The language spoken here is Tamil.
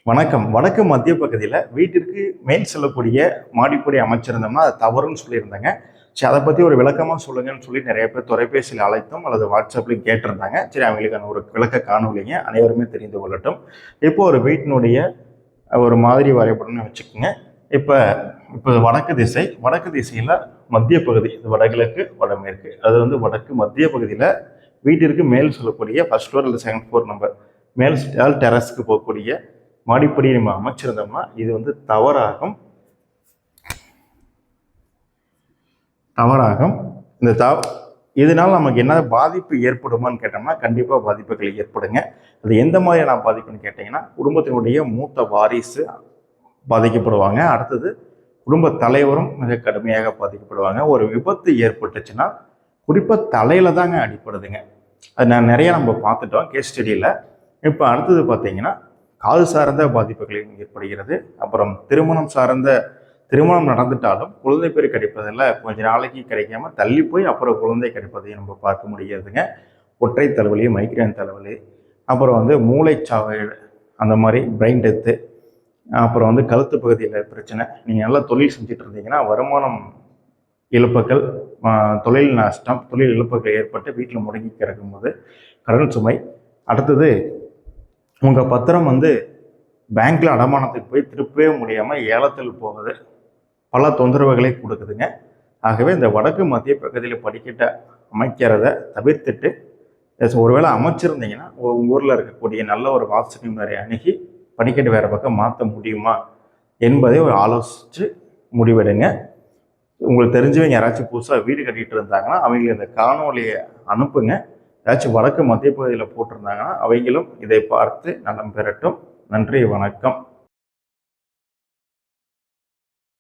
வணக்கம். வடக்கு மத்திய பகுதியில் வீட்டிற்கு மேல் செல்லக்கூடிய மாடிப்படி அமைச்சிருந்தோம்னா அது தவறுன்னு சொல்லியிருந்தாங்க. சரி, அதை பற்றி ஒரு விளக்கமாக சொல்லுங்கன்னு சொல்லி நிறைய பேர் தொலைபேசியில் அழைத்தும் அல்லது வாட்ஸ்அப்லையும் கேட்டிருந்தாங்க. சரி, அவங்களுக்கான ஒரு விளக்க காணொலிங்க அனைவருமே தெரிந்து கொள்ளட்டும். இப்போ ஒரு வீட்டினுடைய ஒரு மாதிரி வரைபடம்னு வச்சுக்கோங்க. இப்போ இப்போ வடக்கு திசையில் மத்திய பகுதி, இது வடகிழக்கு வடமேற்கு, அது வடக்கு மத்திய பகுதியில் வீட்டிற்கு மேல் சொல்லக்கூடிய ஃபர்ஸ்ட் ஃப்ளோர் அல்லது செகண்ட் ஃப்ளோர் நம்பர் மேல் டெரஸ்க்கு போகக்கூடிய மாடிப்படி நம்ம அமைச்சிருந்தோம்னா இது தவறாகும். இந்த இதனால் நமக்கு என்ன பாதிப்பு ஏற்படுமான்னு கேட்டோம்னா கண்டிப்பாக பாதிப்புகள் ஏற்படுங்க. அது எந்த மாதிரியான பாதிப்புன்னு கேட்டிங்கன்னா, குடும்பத்தினுடைய மூத்த வாரிசு பாதிக்கப்படுவாங்க. அடுத்தது குடும்ப தலைவரும் மிக கடுமையாக பாதிக்கப்படுவாங்க. ஒரு விபத்து ஏற்பட்டுச்சுன்னா குறிப்பாக தலையில தாங்க அடிப்படுதுங்க. அது நம்ம பார்த்துட்டோம் கேஸ் ஸ்டடியில். இப்போ அடுத்தது பார்த்தீங்கன்னா காது சார்ந்த பாதிப்புகள் ஏற்படுகிறது. அப்புறம் திருமணம் நடந்துட்டாலும் குழந்தை பேர் கிடைப்பதில் கொஞ்ச நாளைக்கு கிடைக்காம தள்ளி போய் அப்புறம் குழந்தை கிடைப்பதையும் நம்ம பார்க்க முடியாதுங்க. ஒற்றை தலைவலி, மைக்ரேன் தலைவலி, அப்புறம் மூளைச்சாவு, அந்த மாதிரி பிரெயின் டெத்து, அப்புறம் கழுத்து பகுதியில் பிரச்சனை. நீங்கள் நல்லா தொழில் செஞ்சுட்டு இருந்தீங்கன்னா வருமானம் இழப்புகள், தொழில் நஷ்டம், தொழில் இழப்புகள் ஏற்பட்டு வீட்டில் முடங்கி கிடக்கும்போது கடன் சுமை. அடுத்தது உங்கள் பத்திரம் பேங்க்கில் அடமானத்துக்கு போய் திருப்பவே முடியாமல் ஏலத்தில் போகுது. பல தொந்தரவுகளை கொடுக்குதுங்க. ஆகவே இந்த வடக்கு மத்திய பகுதியில் படிக்கட்டை அமைக்கிறத தவிர்த்துட்டு, ஒருவேளை அமைச்சிருந்தீங்கன்னா உங்கள் ஊரில் இருக்கக்கூடிய நல்ல ஒரு வாஸ்து நிபுணரை அணுகி படிக்கட்டு வேறு பக்கம் மாற்ற முடியுமா என்பதை ஒரு ஆலோசித்து முடிவெடுங்க. உங்களுக்கு தெரிஞ்சவங்க யாராச்சும் புதுசாக வீடு கட்டிகிட்டு இருந்தாங்கன்னா அவங்களுக்கு இந்த காணொலியை அனுப்புங்க. ஏதாச்சும் வடக்கு மத்திய பகுதியில் போட்டிருந்தாங்கன்னா அவங்களும் இதை பார்த்து நலம் பெறட்டும். நன்றி, வணக்கம்.